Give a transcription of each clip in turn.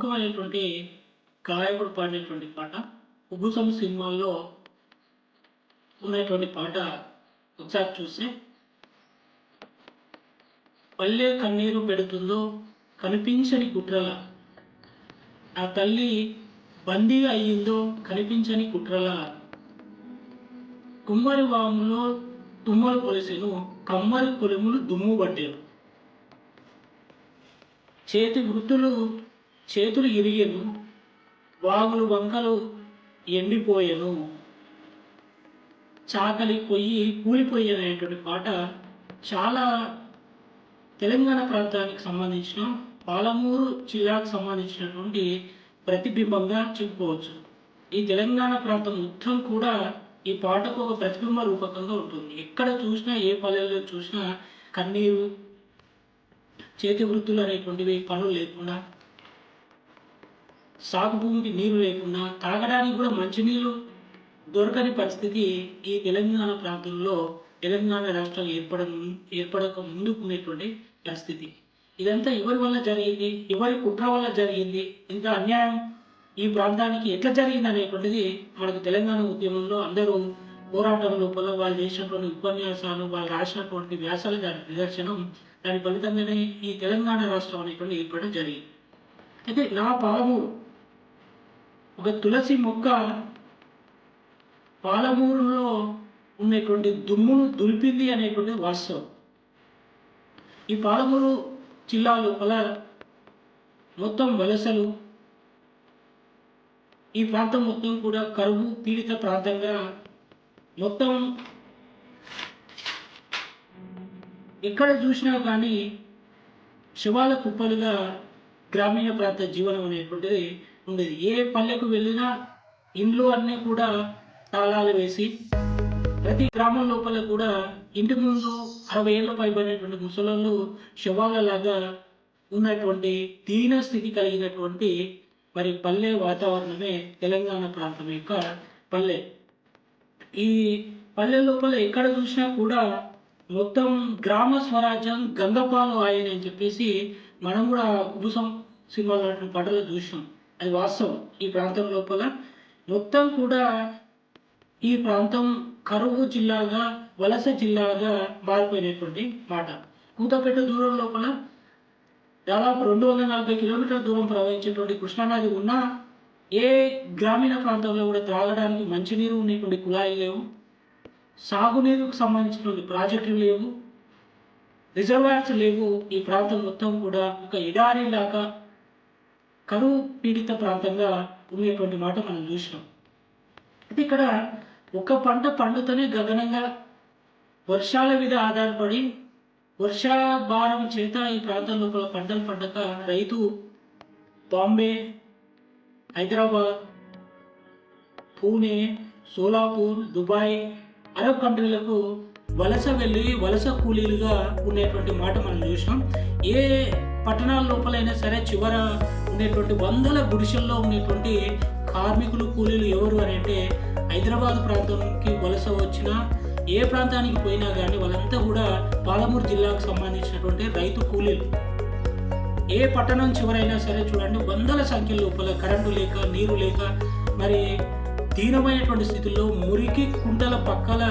ప్రముఖమైనటువంటి గాయకుడు పాడినటువంటి పాట 'ఉగ్గుసం' సినిమాలో ఉన్నటువంటి పాట ఒకసారి చూస్తే, పల్లె కన్నీరు పెడుతుందో కనిపించని కుట్రల, ఆ తల్లి బందీ అయ్యిందో కనిపించని కుట్రల, కుమ్మరి వాములో తుమ్మలు కొలిసెను కమ్మరి కొలిములు దుమ్ము పట్టెను, చేతి వృత్తులు చేతులు ఇరిగెను వాగులు వంకలు ఎండిపోయెను, చాకలి పొయ్యి కూలిపోయేటువంటి పాట చాలా తెలంగాణ ప్రాంతానికి సంబంధించిన పాలమూరు జిల్లాకు సంబంధించినటువంటి ప్రతిబింబంగా చెప్పుకోవచ్చు. ఈ తెలంగాణ ప్రాంతం మొత్తం కూడా ఈ పాటకు ఒక ప్రతిబింబ రూపకంగా ఉంటుంది. ఎక్కడ చూసినా, ఏ పల్లెల్లో చూసినా కన్నీరు, చేతి వృత్తులు అనేటువంటివి పనులు లేకుండా, సాగు భూమికి నీరు లేకుండా, తాగడానికి కూడా మంచినీళ్ళు దొరకని పరిస్థితి ఈ తెలంగాణ ప్రాంతంలో, తెలంగాణ రాష్ట్రం ఏర్పడక ముందుకు ఉన్నటువంటి పరిస్థితి. ఇదంతా ఎవరి వల్ల జరిగింది, ఎవరి కుట్ర వల్ల జరిగింది, ఇంత అన్యాయం ఈ ప్రాంతానికి ఎట్లా జరిగింది అనేటువంటిది మనకు తెలంగాణ ఉద్యమంలో అందరూ పోరాటం లోపల వాళ్ళు చేసినటువంటి ఉపన్యాసాలు, వాళ్ళు రాసినటువంటి వ్యాసాలు దాని నిదర్శనం. దాని ఫలితంగానే ఈ తెలంగాణ రాష్ట్రం అనేటువంటి ఏర్పడడం జరిగింది. అయితే నా పాలమూరు ఒక తులసి మొక్క పాలమూరులో ఉన్నటువంటి దుమ్మును దులిపింది అనేటువంటిది వాస్తవం. ఈ పాలమూరు జిల్లా లోపల మొత్తం వలసలు, ఈ ప్రాంతం మొత్తం కూడా కరువు పీడిత ప్రాంతంగా మొత్తం ఎక్కడ చూసినా కానీ శివాల కుప్పలుగా గ్రామీణ ప్రాంత జీవనం అనేటువంటిది ఉండేది. ఏ పల్లెకు వెళ్ళినా ఇండ్లు అన్నీ కూడా తాళాలు వేసి, ప్రతి గ్రామం లోపల కూడా ఇంటి ముందు 60 ఏళ్ళ పైబడినటువంటి ముసలోళ్ళు శవాలలాగా ఉన్నటువంటి దీన స్థితి కలిగినటువంటి మరి పల్లె వాతావరణమే తెలంగాణ ప్రాంతం యొక్క పల్లె. ఈ పల్లె లోపల ఎక్కడ చూసినా కూడా మొత్తం గ్రామ స్వరాజ్యం గంగపాలు ఆయని అని చెప్పేసి మనం కూడా ఉగ్గుసం సినిమాలో పాటలు చూసినాం. అది వాస్తవం. ఈ ప్రాంతం లోపల మొత్తం కూడా ఈ ప్రాంతం కరువు జిల్లాగా, వలస జిల్లాగా మారిపోయినటువంటి మాట. కూతపేట దూరం లోపల దాదాపు 240 కిలోమీటర్ల దూరం ప్రవహించేటువంటి కృష్ణానది ఉన్న ఏ గ్రామీణ ప్రాంతంలో కూడా త్రాగడానికి మంచినీరు ఉన్నటువంటి కుళాయి లేవు, సాగునీరుకు సంబంధించినటువంటి ప్రాజెక్టులు లేవు, రిజర్వాయర్స్ లేవు. ఈ ప్రాంతం మొత్తం కూడా ఒక ఎడారిలాగా కరువు పీడిత ప్రాంతంగా ఉండేటువంటి మాట మనం చూసినాం. అయితే ఇక్కడ ఒక పంట పండుతూనే గగనంగా వర్షాల మీద ఆధారపడి, వర్షాభారం చేత ఈ ప్రాంతం లోపల పంటలు పండక రైతు బాంబే, హైదరాబాద్, పూణే, సోలాపూర్, దుబాయ్, అరబ్ కంట్రీలకు వలస వెళ్ళి వలస కూలీలుగా ఉండేటువంటి మాట మనం చూసినాం. ఏ పట్టణాల లోపలైనా సరే చివర ఉండేటువంటి వందల గుడిసెల్లో ఉండేటువంటి కార్మికులు, కూలీలు ఎవరు అని అంటే హైదరాబాద్ ప్రాంతానికి వలస వచ్చిన ఏ ప్రాంతానికి పోయినా కానీ వాళ్ళంతా కూడా పాలమూరు జిల్లాకు సంబంధించినటువంటి రైతు కూలీలు. ఏ పట్టణం చివరైనా సరే చూడండి, వందల సంఖ్య లోపల కరెంటు లేక, నీరు లేక, మరి దీనమైనటువంటి స్థితిలో మురికి కుంటల పక్కల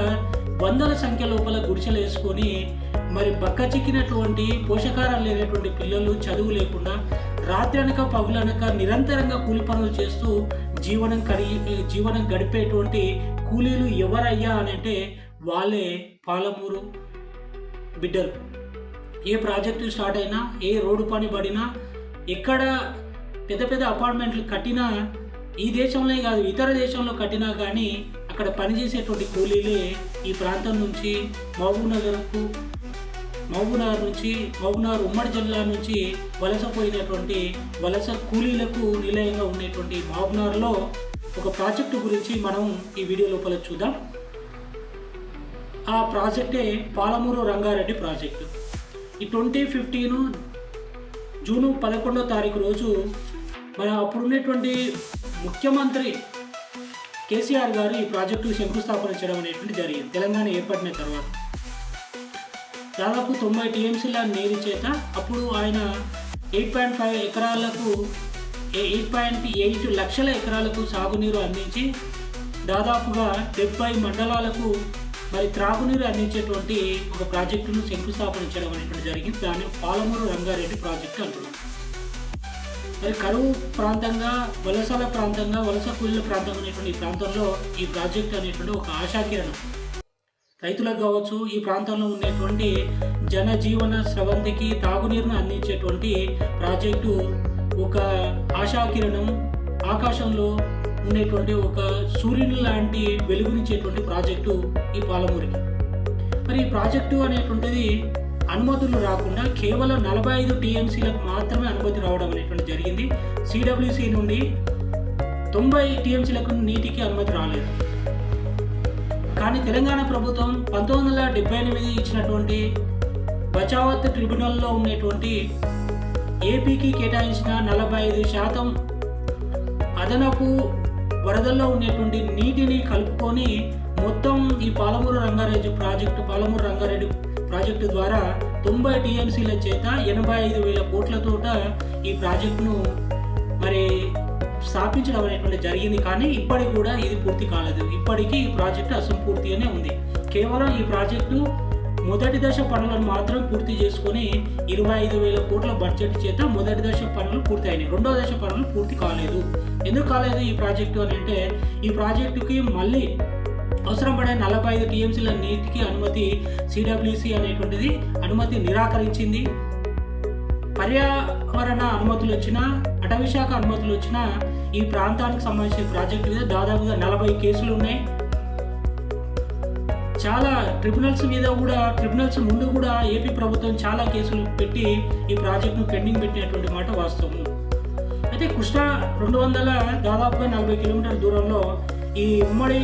వందల సంఖ్య లోపల గుడిసెలు వేసుకొని, మరి బక్క చిక్కినటువంటి పోషకాహారం లేనటువంటి పిల్లలు, చదువు లేకుండా రాత్రి అనక పగులనక నిరంతరంగా కూలి పనులు చేస్తూ జీవనం గడిపేటువంటి కూలీలు ఎవరయ్యా అని అంటే వాళ్ళే పాలమూరు బిడ్డలు. ఏ ప్రాజెక్టు స్టార్ట్ అయినా, ఏ రోడ్డు పని పడినా, ఎక్కడ పెద్ద పెద్ద అపార్ట్మెంట్లు కట్టినా, ఈ దేశంలో కాదు ఇతర దేశంలో కట్టినా కానీ అక్కడ పనిచేసేటువంటి కూలీలే ఈ ప్రాంతం నుంచి మహబూబ్నగర్ ఉమ్మడి జిల్లా నుంచి వలసపోయినటువంటి వలస కూలీలకు నిలయంగా ఉండేటువంటి మహబూబ్నగర్లో ఒక ప్రాజెక్టు గురించి మనం ఈ వీడియో లోపల చూద్దాం. ఆ ప్రాజెక్టే పాలమూరు రంగారెడ్డి ప్రాజెక్టు. ఈ 2015 జూన్ 11 రోజు మన అప్పుడున్నటువంటి ముఖ్యమంత్రి కేసీఆర్ గారు ఈ ప్రాజెక్టు శంకుస్థాపన చేయడం అనేటువంటి జరిగింది. తెలంగాణ ఏర్పడిన తర్వాత దాదాపు 90 టీఎంసీల నీరు చేత అప్పుడు ఆయన 8.5 ఎకరాలకు 8.8 లక్షల ఎకరాలకు సాగునీరు అందించి దాదాపుగా 70 మండలాలకు మరి త్రాగునీరు అందించేటువంటి ఒక ప్రాజెక్టును శంకుస్థాపన చేయడం అనేటువంటి జరిగింది. దాన్ని పాలమూరు రంగారెడ్డి ప్రాజెక్టు అంటున్నాం. మరి కరువు ప్రాంతంగా, వలసల ప్రాంతంగా, వలస కూలీల ప్రాంతం అనేటువంటి ఈ ప్రాంతంలో ఈ ప్రాజెక్ట్ అనేటువంటి ఒక ఆశాకిరణం. రైతులకు కావచ్చు, ఈ ప్రాంతంలో ఉండేటువంటి జనజీవన స్రవంతికి తాగునీరును అందించేటువంటి ప్రాజెక్టు ఒక ఆశాకిరణం. ఆకాశంలో ఉండేటువంటి ఒక సూర్యుని లాంటి వెలుగునిచ్చేటువంటి ప్రాజెక్టు ఈ పాలమూరికి. మరి ఈ ప్రాజెక్టు అనేటువంటిది అనుమతులు రాకుండా కేవలం 45 టీఎంసీలకు మాత్రమే అనుమతి రావడం అనేటువంటి జరిగింది. సిడబ్ల్యూసి నుండి 90 టీఎంసీలకు నీటికి అనుమతి రాలేదు. కానీ తెలంగాణ ప్రభుత్వం 1978 ఇచ్చినటువంటి బచావత్ ట్రిబ్యునల్లో ఉన్నటువంటి ఏపీకి కేటాయించిన 45% అదనపు వరదల్లో ఉన్నటువంటి నీటిని కలుపుకొని మొత్తం ఈ పాలమూరు రంగారెడ్డి ప్రాజెక్టు ద్వారా 90 టీఎంసీల చేత 85,000 కోట్లతోట ఈ ప్రాజెక్టును మరి స్థాపించడం అనేటువంటి జరిగింది. కానీ ఇప్పటికి కూడా ఇది పూర్తి కాలేదు. ఇప్పటికీ ఈ ప్రాజెక్టు అసంపూర్తిగానే ఉంది. కేవలం ఈ ప్రాజెక్టు మొదటి దశ పనులను మాత్రం పూర్తి చేసుకొని 25,000 కోట్ల బడ్జెట్ చేత మొదటి దశ పనులు పూర్తి అయినాయి. రెండో దశ పనులు పూర్తి కాలేదు. ఎందుకు కాలేదు ఈ ప్రాజెక్టు అని అంటే, ఈ ప్రాజెక్టుకి మళ్ళీ అవసరం పడే 45 టీఎంసీల నీటికి అనుమతి సిడబ్ల్యూసి అనేటువంటిది అనుమతి నిరాకరించింది. పర్యావరణ అనుమతులు వచ్చినా, అటవీ శాఖ అనుమతులు వచ్చినా ఈ ప్రాంతానికి సంబంధించిన ప్రాజెక్టు మీద దాదాపుగా 40 కేసులు ఉన్నాయి. చాలా ట్రిబ్యునల్స్ ముందు కూడా ఏపీ ప్రభుత్వం చాలా కేసులు పెట్టి ఈ ప్రాజెక్టును పెండింగ్ పెట్టినటువంటి మాట వాస్తవం. అయితే కృష్ణా 200 దాదాపుగా 40 కిలోమీటర్ల దూరంలో ఈ ఉమ్మడి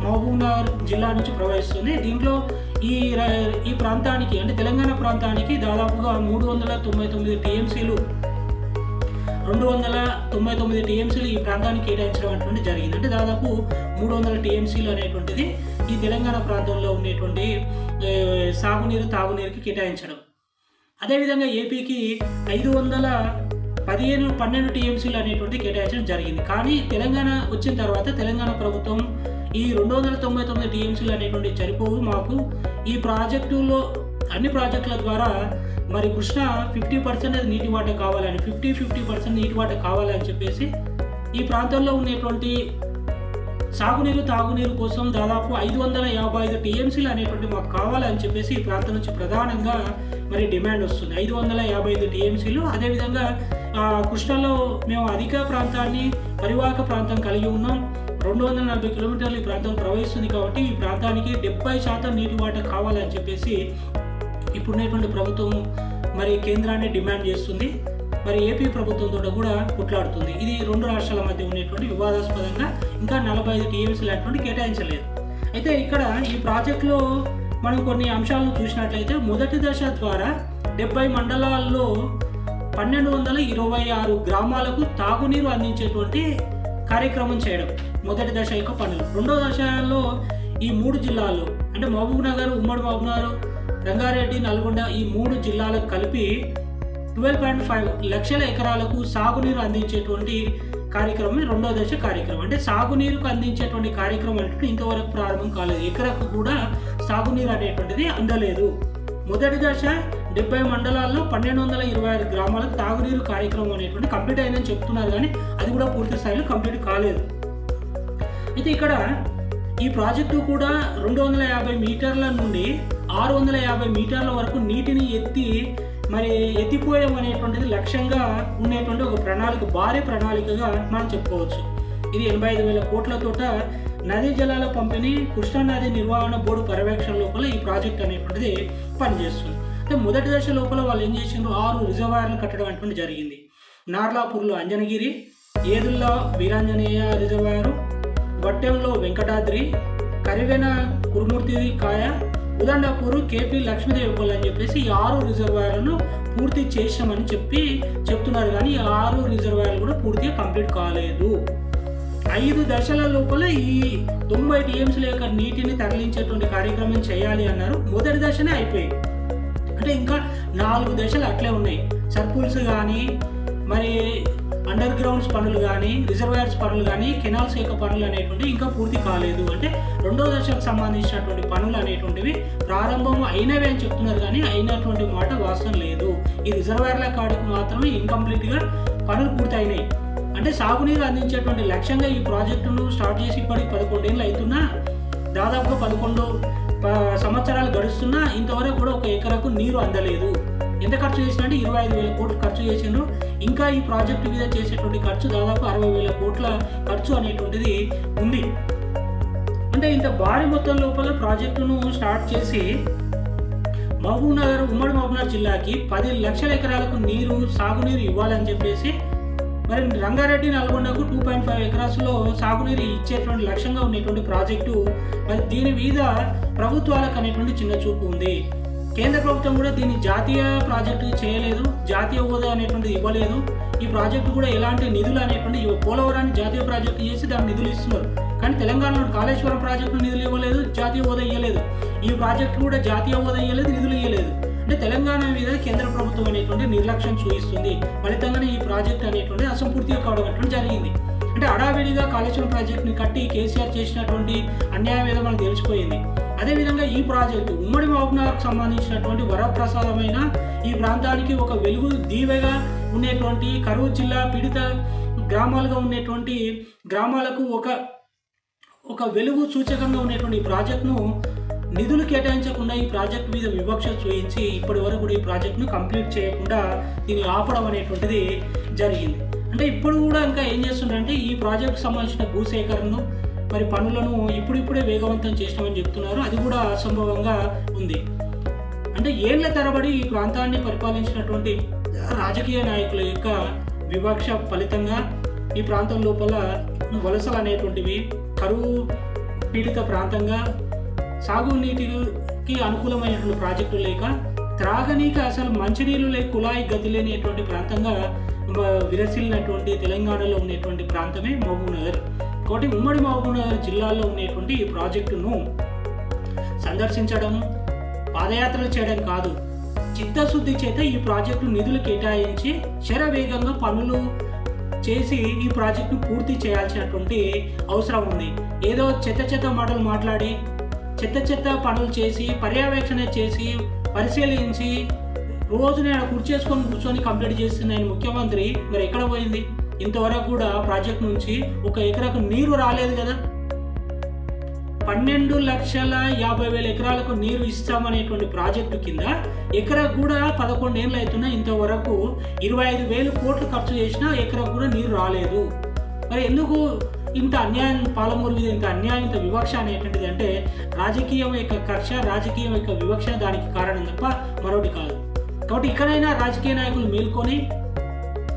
మహబూబ్నగర్ జిల్లా నుంచి ప్రవహిస్తుంది. దీంట్లో ఈ ప్రాంతానికి అంటే తెలంగాణ ప్రాంతానికి దాదాపుగా 399 టీఎంసీలు 299 టీఎంసీలు ఈ ప్రాంతానికి కేటాయించడం అనేటువంటి జరిగింది. అంటే దాదాపు 300 టీఎంసీలు అనేటువంటిది ఈ తెలంగాణ ప్రాంతంలో ఉండేటువంటి తాగునీరుకి కేటాయించడం. అదేవిధంగా ఏపీకి 512 టీఎంసీలు అనేటువంటి కేటాయించడం జరిగింది. కానీ తెలంగాణ వచ్చిన తర్వాత తెలంగాణ ప్రభుత్వం ఈ 299 టీఎంసీలు అనేటువంటి సరిపోవు, మాకు ఈ ప్రాజెక్టులో అన్ని ప్రాజెక్టుల ద్వారా మరి కృష్ణ 50% నీటి వాటా కావాలని 50% నీటి వాటా కావాలని చెప్పేసి ఈ ప్రాంతంలో ఉండేటువంటి తాగునీరు కోసం దాదాపు 555 టీఎంసీలు అనేటువంటి మాకు కావాలని చెప్పేసి ఈ ప్రాంతం నుంచి ప్రధానంగా మరి డిమాండ్ వస్తుంది. 555 టీఎంసీలు. అదేవిధంగా కృష్ణలో మేము అధిక ప్రాంతాన్ని పరివాహక ప్రాంతం కలిగి ఉన్నాం. 240 కిలోమీటర్లు ఈ ప్రాంతం ప్రవహిస్తుంది కాబట్టి ఈ ప్రాంతానికి 70% నీటి వాటా కావాలని చెప్పేసి ఇప్పుడున్నటువంటి ప్రభుత్వం మరి కేంద్రాన్ని డిమాండ్ చేస్తుంది. మరి ఏపీ ప్రభుత్వంతో కూడా కొట్లాడుతుంది. ఇది రెండు రాష్ట్రాల మధ్య ఉన్నటువంటి వివాదాస్పదంగా ఇంకా 45 టీఎంసీలు అనేటువంటి కేటాయించలేదు. అయితే ఇక్కడ ఈ ప్రాజెక్టులో మనం కొన్ని అంశాలను చూసినట్లయితే మొదటి దశ ద్వారా 70 మండలాల్లో 1226 గ్రామాలకు తాగునీరు అందించేటువంటి కార్యక్రమం చేయడం మొదటి దశ యొక్క పనులు. రెండో దశలో ఈ 3 జిల్లాల్లో అంటే మహబూబ్నగర్, ఉమ్మడి మహబూబ్నగర్, రంగారెడ్డి, నల్గొండ ఈ 3 జిల్లాలకు కలిపి 12.5 లక్షల ఎకరాలకు సాగునీరు అందించేటువంటి కార్యక్రమం రెండో దశ కార్యక్రమం. అంటే సాగునీరుకు అందించేటువంటి కార్యక్రమం అంటే ఇంతవరకు ప్రారంభం కాలేదు. ఎకరకు కూడా సాగునీరు అనేటువంటిది అందలేదు. మొదటి దశ 70 మండలాల్లో 1226 గ్రామాలకు తాగునీరు కార్యక్రమం అనేటువంటి కంప్లీట్ అయిందని చెప్తున్నారు, కానీ అది కూడా పూర్తి స్థాయిలో కంప్లీట్ కాలేదు. అయితే ఇక్కడ ఈ ప్రాజెక్టు కూడా 250 మీటర్ల నుండి 650 మీటర్ల వరకు నీటిని ఎత్తిపోయడం అనేటువంటిది లక్ష్యంగా ఉండేటువంటి ఒక భారీ ప్రణాళికగా మనం చెప్పుకోవచ్చు. ఇది 85,000 కోట్లతోట నదీ జలాల పంపిణీ కృష్ణానది నిర్వహణ బోర్డు పర్యవేక్షణ లోపల ఈ ప్రాజెక్ట్ అనేటువంటిది పనిచేస్తుంది. అంటే మొదటి దశ లోపల వాళ్ళు ఏం చేసిండ్రు, 6 రిజర్వాయర్లు కట్టడం అనేటువంటి జరిగింది. నార్లాపూర్లో అంజనగిరి, ఏదుల్లా వీరాంజనేయ రిజర్వాయరు, వట్టెంలో వెంకటాద్రి, కరివెన కురుమూర్తి కాయ, ఉదండాపూర్, కేపీ లక్ష్మీదేవిపల్లి అని చెప్పేసి ఈ 6 రిజర్వాయర్లను పూర్తి చేసామని చెప్తున్నారు. కానీ ఈ 6 రిజర్వాయర్లు కూడా పూర్తిగా కంప్లీట్ కాలేదు. 5 దశల లోపల ఈ 90 టీఎంసీల యొక్క నీటిని తరలించేటువంటి కార్యక్రమం చేయాలి అన్నారు. మొదటి దశనే అయిపోయింది. అంటే ఇంకా 4 దశలు అట్లే ఉన్నాయి. సర్పుల్స్ కానీ మరి అండర్ గ్రౌండ్స్ పనులు కానీ, రిజర్వాయర్స్ పనులు కానీ, కెనాల్ శాఖ పనులు అనేటువంటి ఇంకా పూర్తి కాలేదు. అంటే రెండో దశకు సంబంధించినటువంటి పనులు అనేటువంటివి ప్రారంభం అయినవి అని చెప్తున్నారు, కానీ అయినటువంటి మాట వాస్తవం లేదు. ఈ రిజర్వాయర్ల కాడికి మాత్రమే ఇన్కంప్లీట్గా పనులు పూర్తయినాయి. అంటే సాగునీరు అందించేటువంటి లక్ష్యంగా ఈ ప్రాజెక్టును స్టార్ట్ చేసి ఇప్పటికి 11 ఏళ్ళు అవుతున్నా, దాదాపుగా 11 సంవత్సరాలు గడుస్తున్నా ఇంతవరకు కూడా ఒక ఎకరకు నీరు అందలేదు. ఎంత ఖర్చు చేసినంటే 25,000 కోట్లు ఖర్చు చేసిండ్రు. ఇంకా ఈ ప్రాజెక్టు మీద చేసేటువంటి ఖర్చు దాదాపు 60,000 కోట్ల ఖర్చు అనేటువంటిది ఉంది. అంటే ఇంత భారీ మొత్తం లోపల ప్రాజెక్టును స్టార్ట్ చేసి ఉమ్మడి మహబూబ్నగర్ జిల్లాకి 10 లక్షల ఎకరాలకు సాగునీరు ఇవ్వాలని చెప్పేసి, మరి రంగారెడ్డి నల్గొండకు 2.5 ఎకరాస్లో సాగునీరు ఇచ్చేటువంటి లక్ష్యంగా ఉన్నటువంటి ప్రాజెక్టు, మరి దీని మీద ప్రభుత్వాలకు అనేటువంటి చిన్న చూపు ఉంది. కేంద్ర ప్రభుత్వం కూడా దీన్ని జాతీయ ప్రాజెక్టు చేయలేదు, జాతీయ హోదా అనేటువంటిది ఇవ్వలేదు. ఈ ప్రాజెక్టు కూడా ఎలాంటి నిధులు అనేటువంటి పోలవరాన్ని జాతీయ ప్రాజెక్టు చేసి దానికి నిధులు ఇస్తున్నారు, కానీ తెలంగాణలో కాళేశ్వరం ప్రాజెక్టు నిధులు ఇవ్వలేదు, జాతీయ హోదా ఇవ్వలేదు. ఈ ప్రాజెక్టు కూడా జాతీయ హోదా ఇవ్వలేదు, నిధులు ఇవ్వలేదు. అంటే తెలంగాణ మీద కేంద్ర ప్రభుత్వం అనేటువంటి నిర్లక్ష్యం చూపిస్తుంది. ఫలితంగానే ఈ ప్రాజెక్ట్ అనేటువంటి అసంపూర్తిగా కావడం అనేటువంటి జరిగింది. అంటే అడావిడిగా కాళేశ్వరం ప్రాజెక్టుని కట్టి కేసీఆర్ చేసినటువంటి అన్యాయం ఏదో మనకు తెలిసిపోయింది. అదేవిధంగా ఈ ప్రాజెక్టు ఉమ్మడి మహబూబ్నగర్కు సంబంధించినటువంటి వరప్రసాదమైన ఈ ప్రాంతానికి ఒక వెలుగు దీవెగా ఉండేటువంటి కరూరు జిల్లా పీడిత గ్రామాలుగా ఉండేటువంటి గ్రామాలకు ఒక వెలుగు సూచకంగా ఉండేటువంటి ఈ ప్రాజెక్టును నిధులు కేటాయించకుండా ఈ ప్రాజెక్టు మీద వివక్ష చూపించి ఇప్పటి వరకు కూడా ఈ ప్రాజెక్టును కంప్లీట్ చేయకుండా దీన్ని ఆపడం అనేటువంటిది జరిగింది. అంటే ఇప్పుడు కూడా ఇంకా ఏం చేస్తుంటారంటే ఈ ప్రాజెక్టుకు సంబంధించిన భూసేకరణను మరి పనులను ఇప్పుడిప్పుడే వేగవంతం చేసినామని చెప్తున్నారు. అది కూడా అసంభవంగా ఉంది. అంటే ఏళ్ల తరబడి ఈ ప్రాంతాన్ని పరిపాలించినటువంటి రాజకీయ నాయకుల యొక్క వివక్ష ఫలితంగా ఈ ప్రాంతం లోపల వలసలు అనేటువంటివి, కరువు పీడిత ప్రాంతంగా, సాగునీటికి అనుకూలమైనటువంటి ప్రాజెక్టులు లేక, త్రాగనీకి అసలు మంచినీళ్ళు లేక కుళాయి గతి లేనిటువంటి ప్రాంతంగా విరసిల్లినటువంటి తెలంగాణలో ఉన్నటువంటి ప్రాంతమే మహబూబ్నగర్. కాబట్టి ఉమ్మడి మహబూబ్నగర్ జిల్లాలో ఉన్నటువంటి ఈ ప్రాజెక్టును సందర్శించడం, పాదయాత్రలు చేయడం కాదు, చిత్తశుద్ధి చేత ఈ ప్రాజెక్టు నిధులు కేటాయించి శరవేగంగా పనులు చేసి ఈ ప్రాజెక్టును పూర్తి చేయాల్సినటువంటి అవసరం ఉంది. ఏదో చెత్త మాటలు మాట్లాడి చెత్త పనులు చేసి పర్యవేక్షణ చేసి పరిశీలించి రోజు నేను కూర్చొని కంప్లీట్ చేస్తున్న ముఖ్యమంత్రి మరి ఎక్కడ పోయింది? ఇంతవరకు కూడా ప్రాజెక్ట్ నుంచి ఒక ఎకరాకు నీరు రాలేదు కదా. 12,50,000 ఎకరాలకు నీరు ఇస్తామనేటువంటి ప్రాజెక్టు కింద ఎకరకు కూడా 11 ఏళ్ళు అవుతున్నా ఇంతవరకు 25,000 కోట్లు ఖర్చు చేసినా ఎకరకు కూడా నీరు రాలేదు. మరి ఎందుకు ఇంత అన్యాయం పాలమూరు మీద ఇంత అన్యాయం, ఇంత వివక్ష అనేటువంటిది అంటే రాజకీయం యొక్క కక్ష, రాజకీయం యొక్క వివక్ష దానికి కారణం తప్ప మరొకటి కాదు. కాబట్టి ఇక్కడైనా రాజకీయ నాయకులు మేల్కొని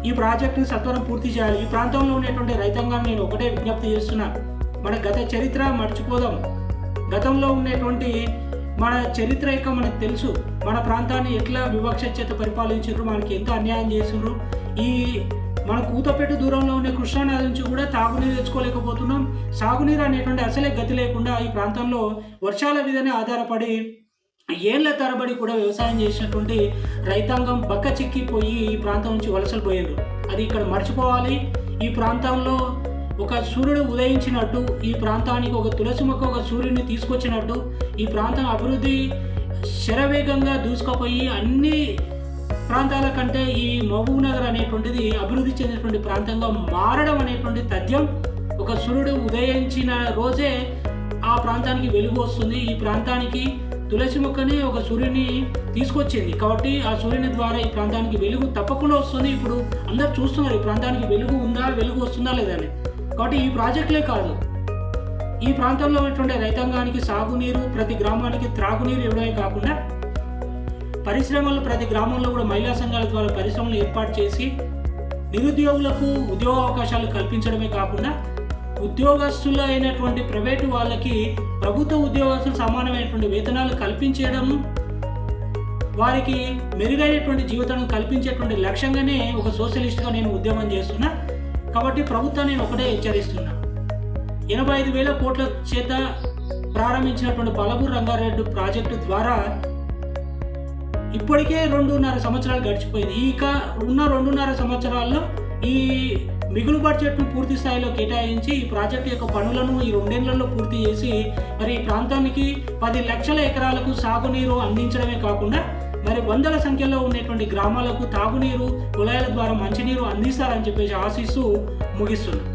ఈ ప్రాజెక్టును సత్వరం పూర్తి చేయాలి. ఈ ప్రాంతంలో ఉండేటువంటి రైతాంగాన్ని నేను ఒకటే విజ్ఞప్తి చేస్తున్నా, మన గత చరిత్ర మర్చిపోదాం. గతంలో ఉండేటువంటి మన చరిత్ర యొక్క మనకు తెలుసు, మన ప్రాంతాన్ని ఎట్లా వివక్ష చేత పరిపాలించారు, మనకి ఎంత అన్యాయం చేసిండ్రు. మన కూతపెట్టు దూరంలో ఉండే కృష్ణానది నుంచి కూడా తాగునీరు తెచ్చుకోలేకపోతున్నాం. సాగునీరు అనేటువంటి అసలే గతి లేకుండా ఈ ప్రాంతంలో వర్షాల మీదనే ఆధారపడి ఏళ్ల తరబడి కూడా వ్యవసాయం చేసినటువంటి రైతాంగం బక్క చిక్కిపోయి ఈ ప్రాంతం నుంచి వలసలు పోయారు. అది ఇక్కడ మర్చిపోవాలి. ఈ ప్రాంతంలో ఒక సూర్యుడు ఉదయించినట్టు, ఈ ప్రాంతానికి ఒక తులసి మొక్క ఒక సూర్యుడిని తీసుకొచ్చినట్టు ఈ ప్రాంతం అభివృద్ధి శరవేగంగా దూసుకుపోయి అన్ని ప్రాంతాల కంటే ఈ మహబూబ్నగర్ అనేటువంటిది అభివృద్ధి చెందినటువంటి ప్రాంతంగా మారడం అనేటువంటి తథ్యం. ఒక సూర్యుడు ఉదయించిన రోజే ఆ ప్రాంతానికి వెలుగు వస్తుంది. ఈ ప్రాంతానికి తులసి మొక్కని ఒక సూర్యుని తీసుకొచ్చింది కాబట్టి ఆ సూర్యుని ద్వారా ఈ ప్రాంతానికి వెలుగు తప్పకుండా వస్తుంది. ఇప్పుడు అందరు చూస్తున్నారు ఈ ప్రాంతానికి వెలుగు ఉందా, వెలుగు వస్తుందా లేదని. కాబట్టి ఈ ప్రాజెక్టులే కాదు, ఈ ప్రాంతంలో ఉన్నటువంటి రైతాంగానికి సాగునీరు, ప్రతి గ్రామానికి త్రాగునీరు ఇవ్వడమే కాకుండా పరిశ్రమలు ప్రతి గ్రామంలో కూడా మహిళా సంఘాల ద్వారా పరిశ్రమలు ఏర్పాటు చేసి నిరుద్యోగులకు ఉద్యోగ అవకాశాలు కల్పించడమే కాకుండా ఉద్యోగస్తులు అయినటువంటి ప్రైవేటు వాళ్ళకి ప్రభుత్వ ఉద్యోగస్తులు సమానమైనటువంటి వేతనాలు కల్పించడం, వారికి మెరుగైనటువంటి జీవితాన్ని కల్పించేటువంటి లక్ష్యంగానే ఒక సోషలిస్ట్గా నేను ఉద్యమం చేస్తున్నా. కాబట్టి ప్రభుత్వాన్ని నేను ఒకటే హెచ్చరిస్తున్నా, 85,000 కోట్ల చేత ప్రారంభించినటువంటి పాలమూరు రంగారెడ్డి ప్రాజెక్టు ద్వారా ఇప్పటికే 2.5 సంవత్సరాలు గడిచిపోయింది. ఇక ఉన్న 2.5 సంవత్సరాల్లో ఈ మిగులు బడ్జెట్ను పూర్తి స్థాయిలో కేటాయించి ఈ ప్రాజెక్టు యొక్క పనులను ఈ 2 ఏళ్లలో పూర్తి చేసి మరి ఈ ప్రాంతానికి 10 లక్షల ఎకరాలకు సాగునీరు అందించడమే కాకుండా మరి వందల సంఖ్యలో ఉన్నటువంటి గ్రామాలకు తాగునీరు, కుళాయిల ద్వారా మంచినీరు అందిస్తారని చెప్పేసి ఆశిస్తూ ముగిస్తున్నాం.